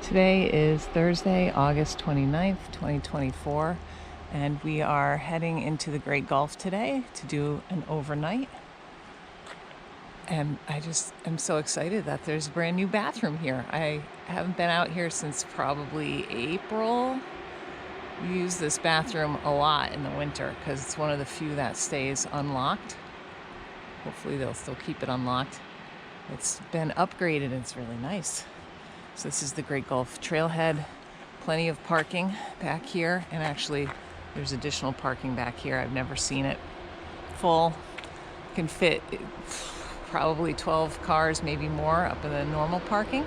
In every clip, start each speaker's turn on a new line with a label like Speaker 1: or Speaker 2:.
Speaker 1: Today is Thursday, August 29th, 2024, and we are heading into the Great Gulf today to do an overnight. And I just am so excited that there's a brand new bathroom here. I haven't been out here since probably April. We use this bathroom a lot in the winter because it's one of the few that stays unlocked. Hopefully they'll still keep it unlocked. It's been upgraded and it's really nice. So this is the Great Gulf Trailhead. Plenty of parking back here, and actually there's additional parking back here. I've never seen it full. Can fit probably 12 cars, maybe more, up in the normal parking.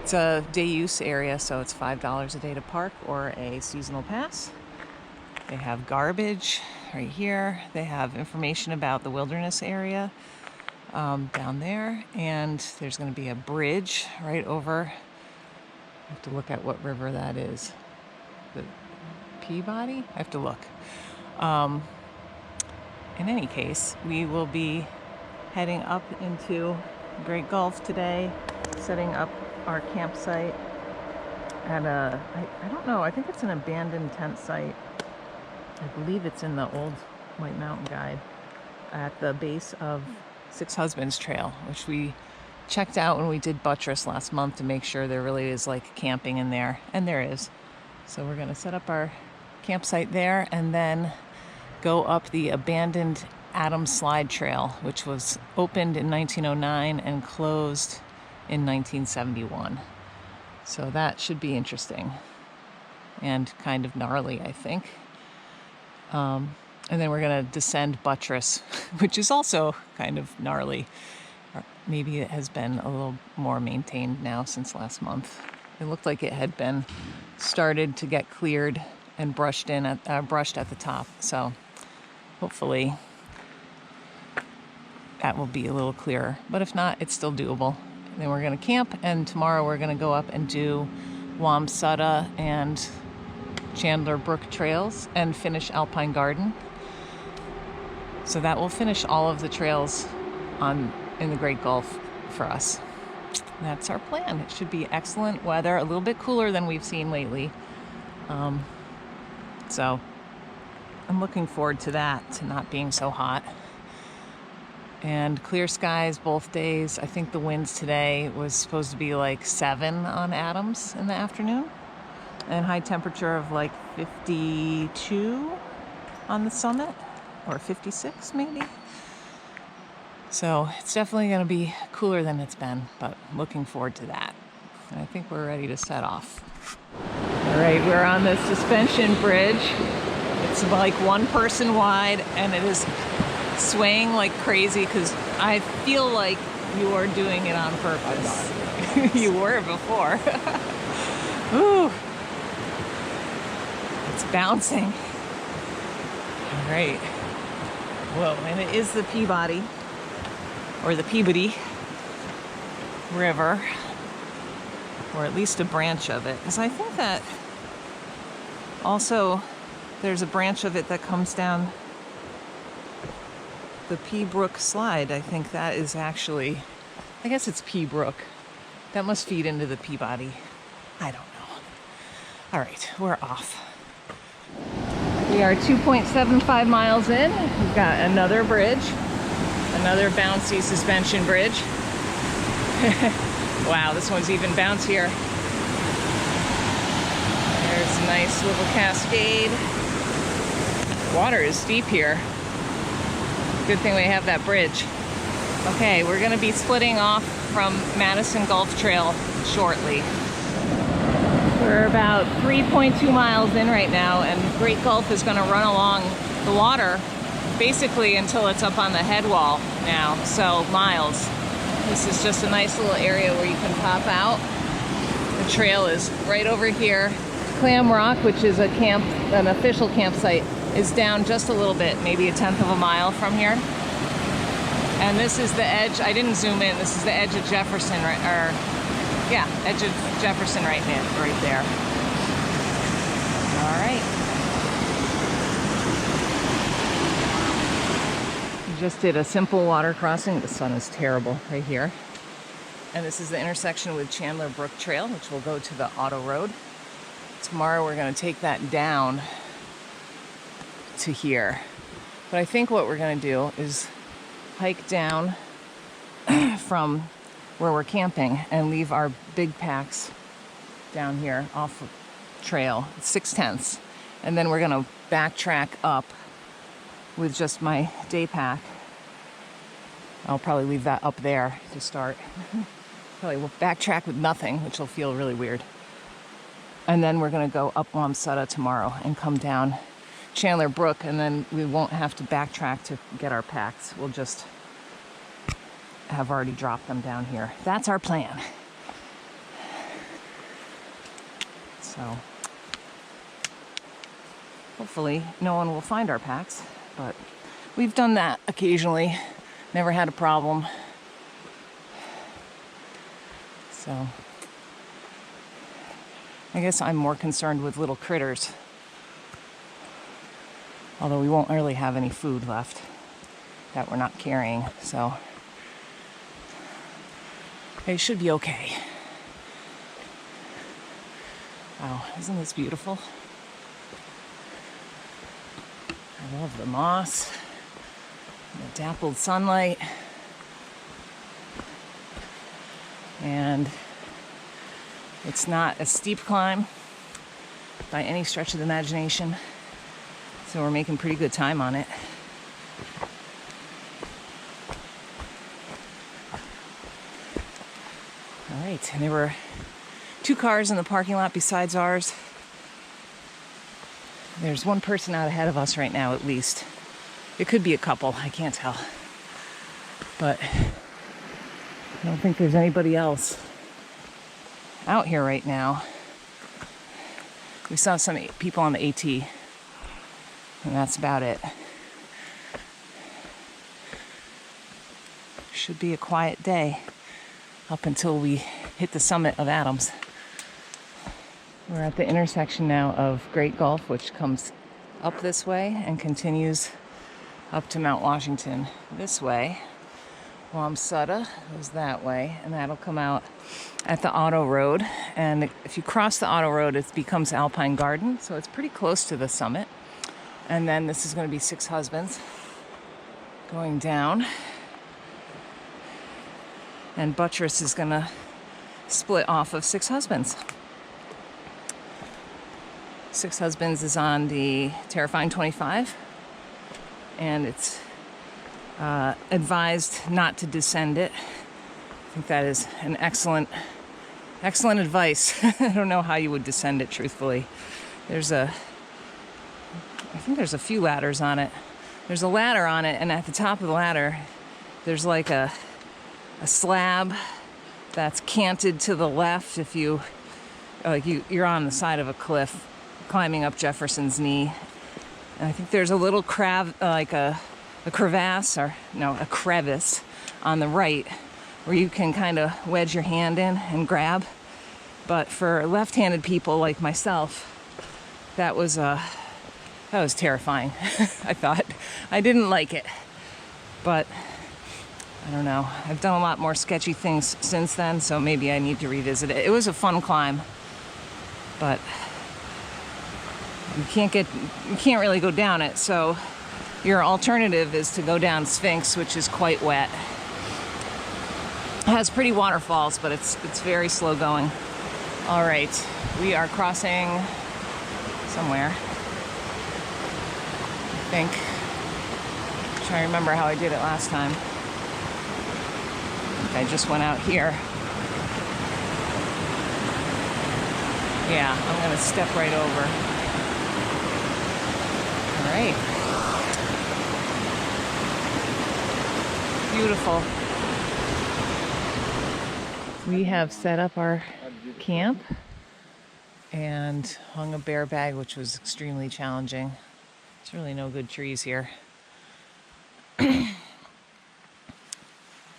Speaker 1: It's a day use area, so it's $5 a day to park or a seasonal pass. They have garbage right here. They have information about the wilderness area down there, and there's going to be a bridge right over. I have to look at what river that is. The Peabody? I have to look. In any case, we will be heading up into Great Gulf today, setting up our campsite at I don't know, I think it's an abandoned tent site. I believe it's in the old White Mountain Guide at the base of Six Husbands Trail, which we checked out when we did Buttress last month to make sure there really is like camping in there, and there is. So we're going to set up our campsite there and then go up the abandoned Adams Slide Trail, which was opened in 1909 and closed in 1971. So that should be interesting and kind of gnarly, I think. And then we're going to descend Buttress, which is also kind of gnarly. Or maybe it has been a little more maintained now since last month. It looked like it had been started to get cleared and brushed at the top. So hopefully that will be a little clearer. But if not, it's still doable. Then we're going to camp, and tomorrow we're going to go up and do Wamsutta and Chandler Brook trails and finish Alpine Garden. So that will finish all of the trails in the Great Gulf for us. That's our plan. It should be excellent weather, a little bit cooler than we've seen lately. So I'm looking forward to that, to not being so hot. And clear skies both days. I think the winds today was supposed to be like 7 on Adams in the afternoon, and high temperature of like 52 on the summit, or 56 maybe. So it's definitely going to be cooler than it's been, but looking forward to that. And I think we're ready to set off. All right, we're on the suspension bridge. It's like one person wide, and it is swaying like crazy because I feel like you are doing it on purpose. You were before. Ooh. It's bouncing. All right. Whoa, and it is the Peabody, or the Peabody River, or at least a branch of it. Because I think that also there's a branch of it that comes down the Pea Brook Slide. I think that is actually, I guess it's Pea Brook. That must feed into the Peabody. I don't know. All right, we're off. We are 2.75 miles in. We've got another bridge, another bouncy suspension bridge. Wow, this one's even bouncier. There's a nice little cascade. Water is deep here. Good thing we have that bridge. Okay, we're going to be splitting off from Madison Gulf Trail shortly. We're about 3.2 miles in right now, and Great Gulf is going to run along the water basically until it's up on the head wall now, so miles. This is just a nice little area where you can pop out. The trail is right over here. Clam Rock, which is an official campsite, is down just a little bit, maybe 1/10 of a mile from here. And this is the edge. I didn't zoom in. This is the edge of Jefferson, edge of Jefferson right there. All right. We just did a simple water crossing. The sun is terrible right here. And this is the intersection with Chandler Brook Trail, which will go to the auto road. Tomorrow we're going to take that down to here. But I think what we're going to do is hike down from where we're camping and leave our big packs down here off the trail. It's 6/10. And then we're going to backtrack up with just my day pack. I'll probably leave that up there to start. Probably will backtrack with nothing, which will feel really weird. And then we're going to go up Wamsutta tomorrow and come down Chandler Brook, and then we won't have to backtrack to get our packs. We'll just have already dropped them down here. That's our plan. So hopefully no one will find our packs, but we've done that occasionally. Never had a problem. So I guess I'm more concerned with little critters. Although we won't really have any food left that we're not carrying, so it should be okay. Wow, isn't this beautiful? I love the moss, the dappled sunlight, and it's not a steep climb by any stretch of the imagination, so we're making pretty good time on it. All right, and there were 2 cars in the parking lot besides ours. There's one person out ahead of us right now, at least. It could be a couple, I can't tell. But I don't think there's anybody else out here right now. We saw some people on the AT, and that's about it. Should be a quiet day up until we hit the summit of Adams. We're at the intersection now of Great Gulf, which comes up this way and continues up to Mount Washington this way. Wamsutta goes that way, and that'll come out at the auto road. And if you cross the auto road, it becomes Alpine Garden, so it's pretty close to the summit. And then this is going to be Six Husbands going down. And Buttress is going to split off of Six Husbands. Six Husbands is on the Terrifying 25, and it's advised not to descend it. I think that is an excellent advice. I don't know how you would descend it, truthfully. I think there's a few ladders on it. There's a ladder on it, and at the top of the ladder, there's like a slab that's canted to the left. If you're on the side of a cliff, climbing up Jefferson's Knee, and I think there's a little a crevasse on the right where you can kind of wedge your hand in and grab. But for left-handed people like myself, that was terrifying. I thought I didn't like it, but I don't know. I've done a lot more sketchy things since then, so maybe I need to revisit it. It was a fun climb, but you can't really go down it. So your alternative is to go down Sphinx, which is quite wet. It has pretty waterfalls, but it's very slow going. All right, we are crossing somewhere, I think. I'm trying to remember how I did it last time. I just went out here. Yeah, I'm gonna step right over. All right. Beautiful. We have set up our camp and hung a bear bag, which was extremely challenging. There's really no good trees here.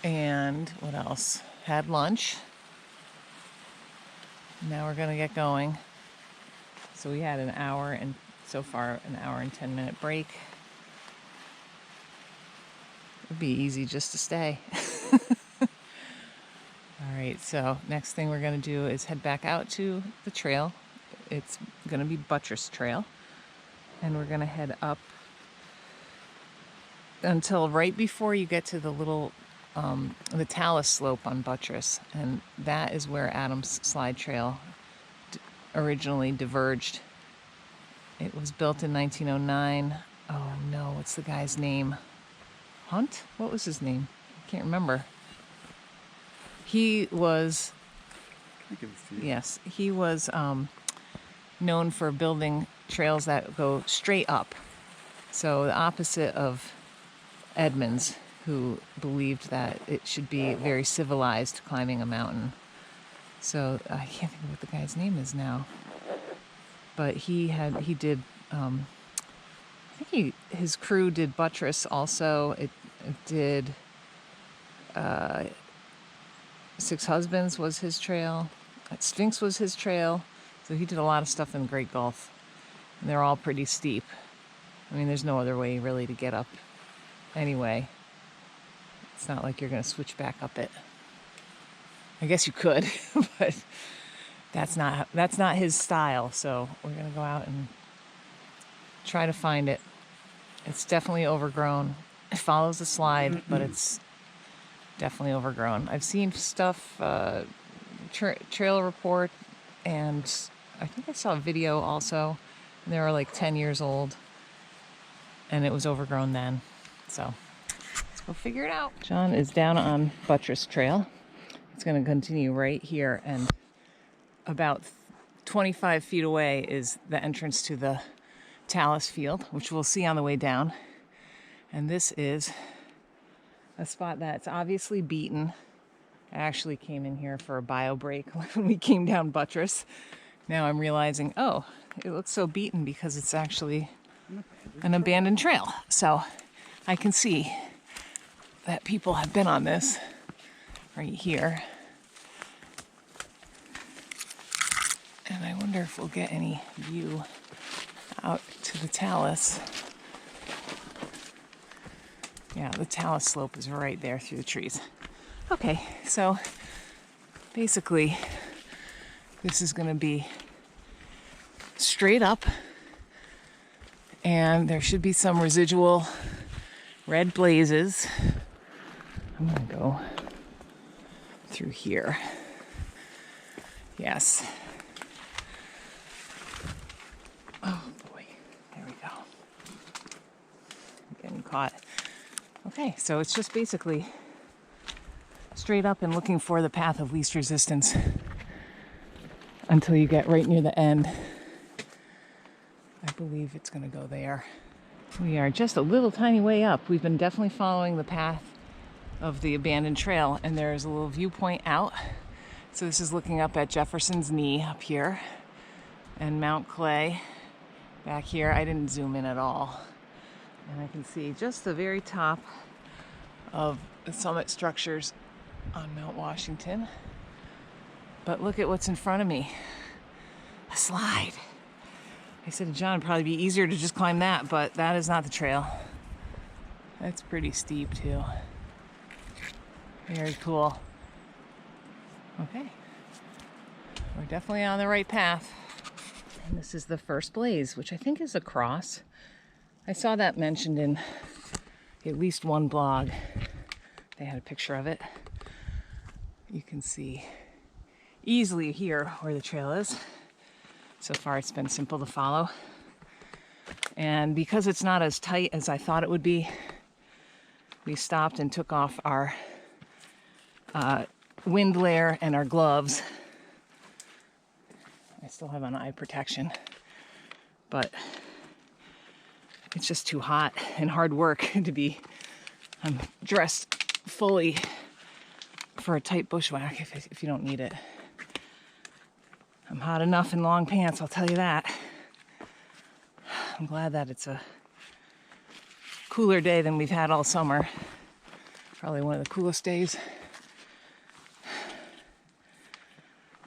Speaker 1: And what else? Had lunch. Now we're gonna get going. So we had an hour and 10-minute break. It'd be easy just to stay. All right. right, so next thing we're going to do is head back out to the trail. It's going to be Buttress Trail. And we're going to head up until right before you get to the little, the talus slope on Buttress. And that is where Adams Slide Trail originally diverged. It was built in 1909. Oh no, what's the guy's name? Hunt? What was his name? I can't remember. He was, yes, he was known for building trails that go straight up. So the opposite of Edmonds, who believed that it should be very civilized climbing a mountain. So I can't think of what the guy's name is now. But he did, I think his crew did Buttress also. It did, Six Husbands was his trail. Sphinx was his trail. So he did a lot of stuff in the Great Gulf. And they're all pretty steep. I mean, there's no other way really to get up anyway. It's not like you're going to switch back up it. I guess you could, but that's not his style. So we're going to go out and try to find it. It's definitely overgrown. It follows the slide, but it's definitely overgrown. I've seen stuff, trail report, and I think I saw a video also. They were like 10 years old, and it was overgrown then. So let's go figure it out. John is down on Buttress Trail. It's going to continue right here, and about 25 feet away is the entrance to the talus field, which we'll see on the way down. And this is a spot that's obviously beaten. I actually came in here for a bio break when we came down Buttress. Now I'm realizing, oh, it looks so beaten because it's actually an abandoned trail. So I can see that people have been on this right here. And I wonder if we'll get any view out to the talus. Yeah, the talus slope is right there through the trees. Okay, so basically this is going to be straight up, and there should be some residual red blazes. I'm going to go through here. Yes. Oh boy, there we go. I'm getting caught. Okay, so it's just basically straight up and looking for the path of least resistance until you get right near the end. I believe it's going to go there. We are just a little tiny way up. We've been definitely following the path of the abandoned trail, and there's a little viewpoint out. So this is looking up at Jefferson's Knee up here and Mount Clay back here. I didn't zoom in at all. And I can see just the very top of the summit structures on Mount Washington. But look at what's in front of me. A slide. I said to John, it'd probably be easier to just climb that, but that is not the trail. That's pretty steep too. Very cool. Okay. We're definitely on the right path. And this is the first blaze, which I think is a cross. I saw that mentioned in at least one blog. They had a picture of it. You can see easily here where the trail is. So far it's been simple to follow. And because it's not as tight as I thought it would be, we stopped and took off our wind layer and our gloves. I still have on eye protection, but it's just too hot and hard work to be dressed fully for a tight bushwhack if you don't need it. I'm hot enough in long pants, I'll tell you that. I'm glad that it's a cooler day than we've had all summer. Probably one of the coolest days.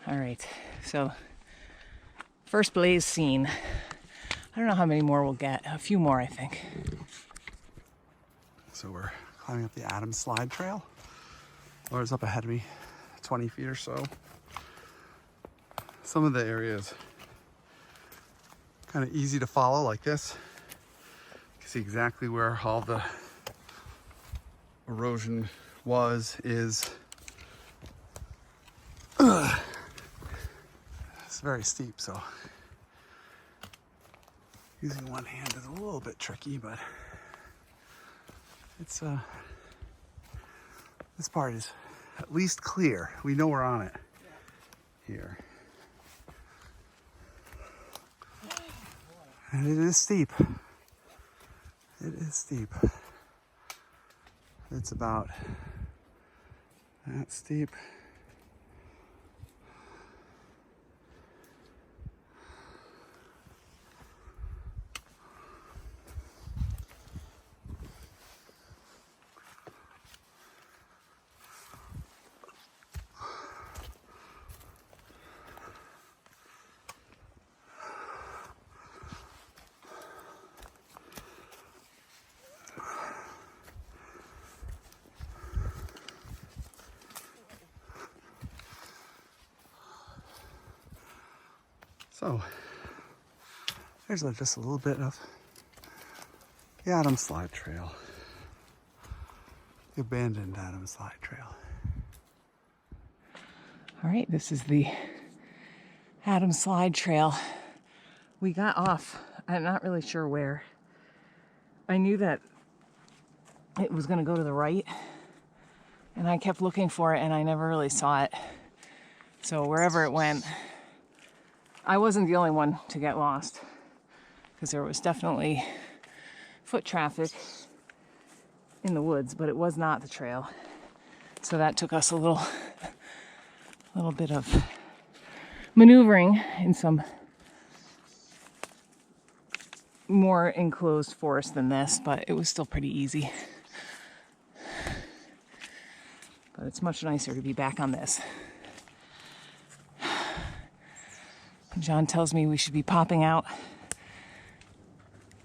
Speaker 1: All right, so first blaze seen. I don't know how many more we'll get. A few more, I think.
Speaker 2: So we're climbing up the Adams Slide Trail. Laura's up ahead of me, 20 feet or so. Some of the areas kind of easy to follow like this. You can see exactly where all the erosion is. It's very steep, so using one hand is a little bit tricky, but it's this part is at least clear. We know we're on it here. And it is steep. It is steep. It's about that steep. So there's just a little bit of the Adams Slide Trail, the abandoned Adams Slide Trail.
Speaker 1: All right, this is the Adams Slide Trail. We got off, I'm not really sure where. I knew that it was going to go to the right, and I kept looking for it and I never really saw it. So wherever it went, I wasn't the only one to get lost, because there was definitely foot traffic in the woods, but it was not the trail. So that took us a little bit of maneuvering in some more enclosed forest than this, but it was still pretty easy. But it's much nicer to be back on this. John tells me we should be popping out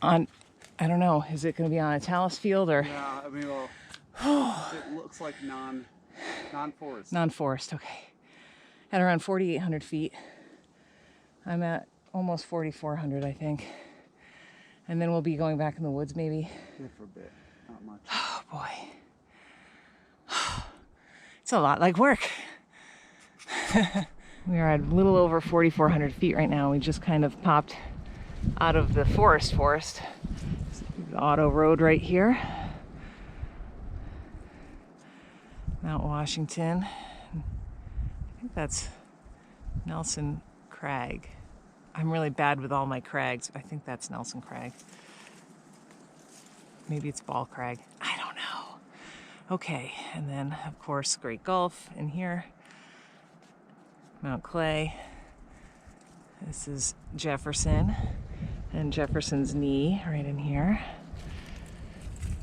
Speaker 1: on, I don't know, is it going to be on a talus field or?
Speaker 2: Yeah, I mean, well, it looks like non-forest.
Speaker 1: Non-forest, okay. At around 4,800 feet. I'm at almost 4,400, I think. And then we'll be going back in the woods, maybe.
Speaker 2: Yeah, for a bit, not much.
Speaker 1: Oh, boy. It's a lot like work. We are at a little over 4,400 feet right now. We just kind of popped out of the forest. The auto road right here. Mount Washington. I think that's Nelson Crag. I'm really bad with all my crags. I think that's Nelson Crag. Maybe it's Ball Crag. I don't know. Okay, and then of course Great Gulf in here. Mount Clay. This is Jefferson and Jefferson's Knee right in here.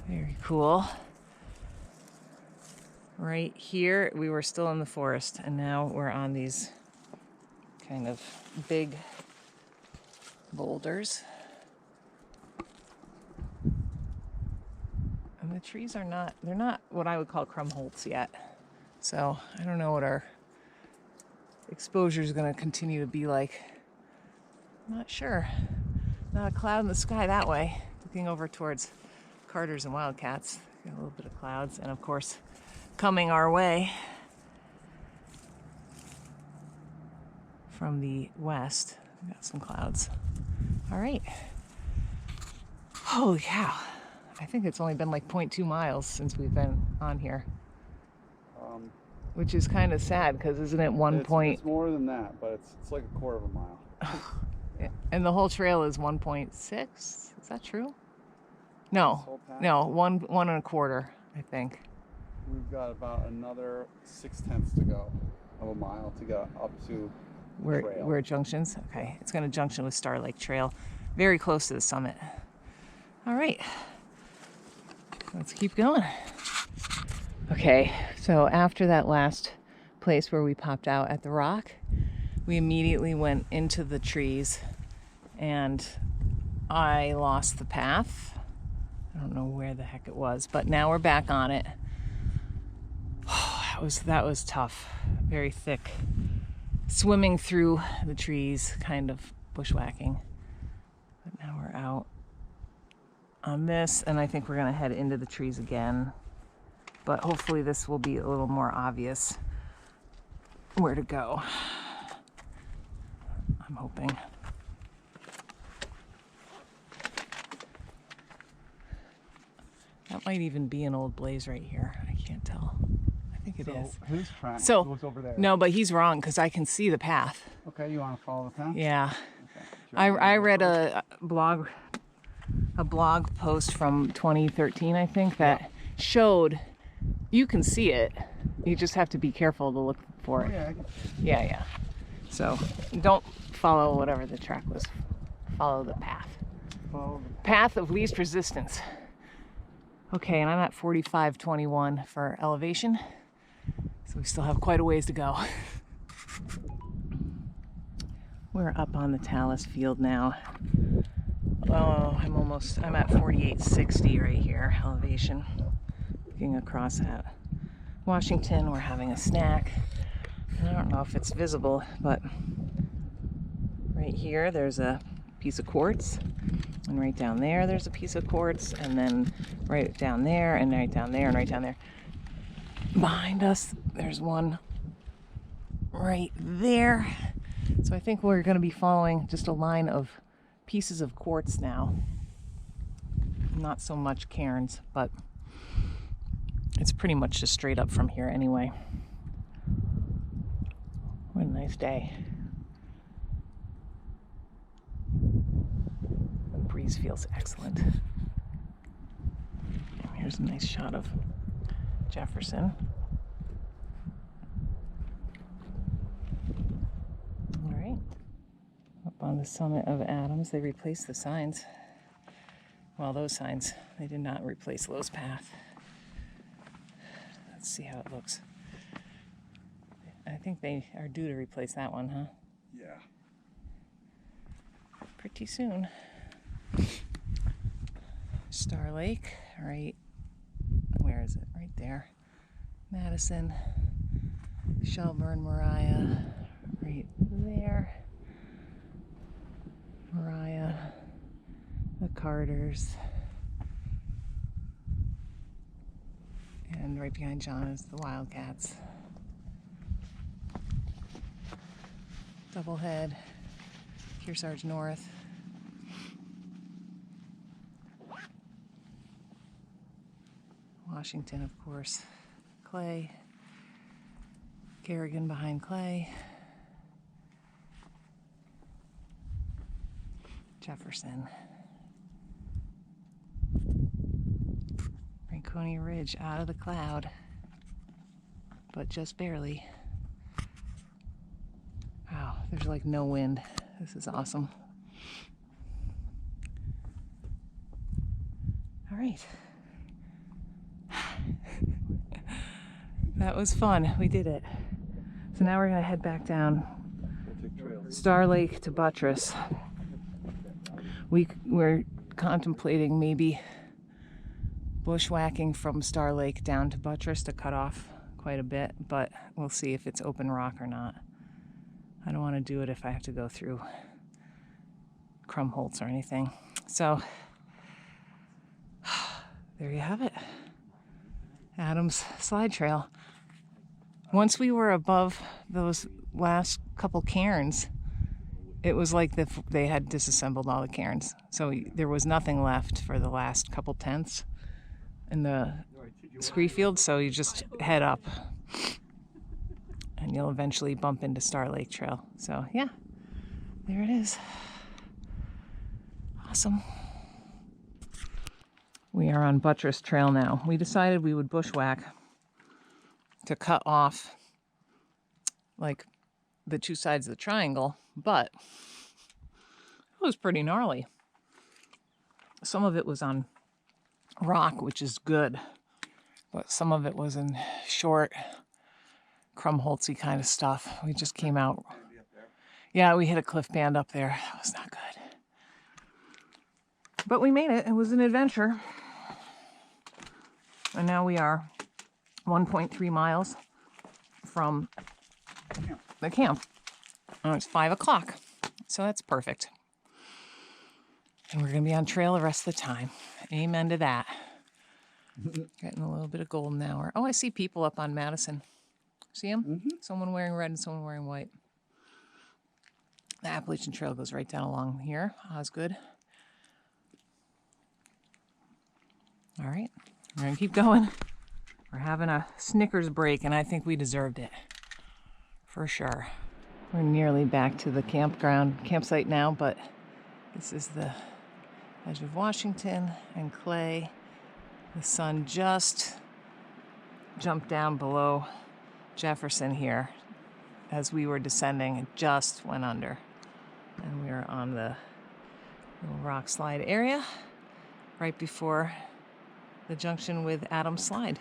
Speaker 1: Very cool. Right here, we were still in the forest, and now we're on these kind of big boulders. And the trees are they're not what I would call Krumholtz yet. So I don't know what our exposure is going to continue to be like. I'm not sure. Not a cloud in the sky that way. Looking over towards Carter's and Wildcats. Got a little bit of clouds, and of course, coming our way from the west, we got some clouds. All right. Holy cow. I think it's only been like 0.2 miles since we've been on here. Which is kind of sad, because isn't it
Speaker 2: It's more than that, but it's like a quarter of a mile.
Speaker 1: And the whole trail is 1.6. Is that true? No, 1.25, I think.
Speaker 2: We've got about another 0.6 to go of a mile to get up to
Speaker 1: where it junctions. Okay, it's going to junction with Star Lake Trail, very close to the summit. All right, let's keep going. Okay, so after that last place where we popped out at the rock, we immediately went into the trees, and I lost the path. I don't know where the heck it was, but now we're back on it. That was tough. very thick, swimming through the trees, kind of bushwhacking. But now we're out on this, and I think we're gonna head into the trees again. But hopefully this will be a little more obvious where to go. I'm hoping. That might even be an old blaze right here. I can't tell. I think it is.
Speaker 2: His track
Speaker 1: So,
Speaker 2: goes over there.
Speaker 1: no, but he's wrong because I can see the path.
Speaker 2: Okay, you want to follow the path?
Speaker 1: Yeah.
Speaker 2: Okay.
Speaker 1: I read a blog post from 2013, I think, that showed you can see it. You just have to be careful to look for it.
Speaker 2: Yeah, I can see it.
Speaker 1: Yeah. So don't follow whatever the track was. Follow the path.
Speaker 2: Follow
Speaker 1: Path of least resistance. Okay, and I'm at 45.21 for elevation. So we still have quite a ways to go. We're up on the Talus field now. Oh, I'm at 48.60 right here, elevation. Looking across at Washington, we're having a snack. I don't know if it's visible, but right here there's a piece of quartz, and right down there there's a piece of quartz, and then right down there, and right down there, and right down there. Behind us there's one right there. So I think we're going to be following just a line of pieces of quartz now. Not so much cairns, but it's pretty much just straight up from here anyway. What a nice day. The breeze feels excellent. Here's a nice shot of Jefferson. All right. Up on the summit of Adams, they replaced the signs. Well, those signs, they did not replace Lowe's Path. Let's see how it looks. I think they are due to replace that one, huh?
Speaker 2: Yeah.
Speaker 1: Pretty soon. Star Lake, right, where is it? Right there. Madison, Shelburne, Moriah, right there. Moriah, the Carters, and right behind John is the Wildcats. Doublehead, Kearsarge North. Washington, of course. Clay. Kerrigan behind Clay. Jefferson. Franconia Ridge out of the cloud, but just barely. Wow, there's like no wind. This is awesome. All right. That was fun. We did it. So now we're gonna head back down Star Lake to Buttress. We're contemplating maybe bushwhacking from Star Lake down to Buttress to cut off quite a bit, but we'll see if it's open rock or not. I don't want to do it if I have to go through Crumholtz or anything. So there you have it. Adams Slide Trail. Once we were above those last couple cairns, it was like they had disassembled all the cairns. So there was nothing left for the last couple tenths in the scree field, so you just head up and you'll eventually bump into Star Lake Trail. So yeah, there it is. Awesome. We are on Buttress Trail now. We decided we would bushwhack to cut off like the two sides of the triangle, but it was pretty gnarly. Some of it was on rock, which is good, but some of it was in short, Crumholtzy kind of stuff. We just came out. Yeah, we hit a cliff band up there. That was not good. But we made it. It was an adventure. And now we are 1.3 miles from the camp. Oh, it's 5 o'clock, so that's perfect. And we're going to be on trail the rest of the time. Amen to that. Getting a little bit of golden hour. Oh, I see people up on Madison. See them?
Speaker 2: Mm-hmm.
Speaker 1: Someone wearing red and someone wearing white. The Appalachian Trail goes right down along here. Osgood. All right, we're going to keep going. We're having a Snickers break, and I think we deserved it. For sure. We're nearly back to the campsite now, but this is the edge of Washington and Clay. The sun just jumped down below Jefferson here as we were descending. It just went under. And we are on the little rock slide area right before the junction with Adams Slide.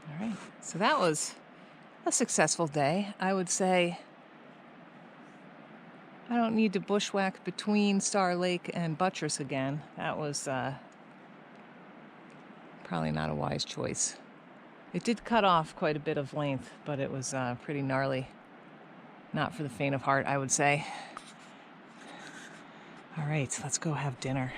Speaker 1: All right, so that was a successful day. I would say I don't need to bushwhack between Star Lake and Buttress again. That was probably not a wise choice. It did cut off quite a bit of length, but it was pretty gnarly. Not for the faint of heart, I would say. All right, let's go have dinner.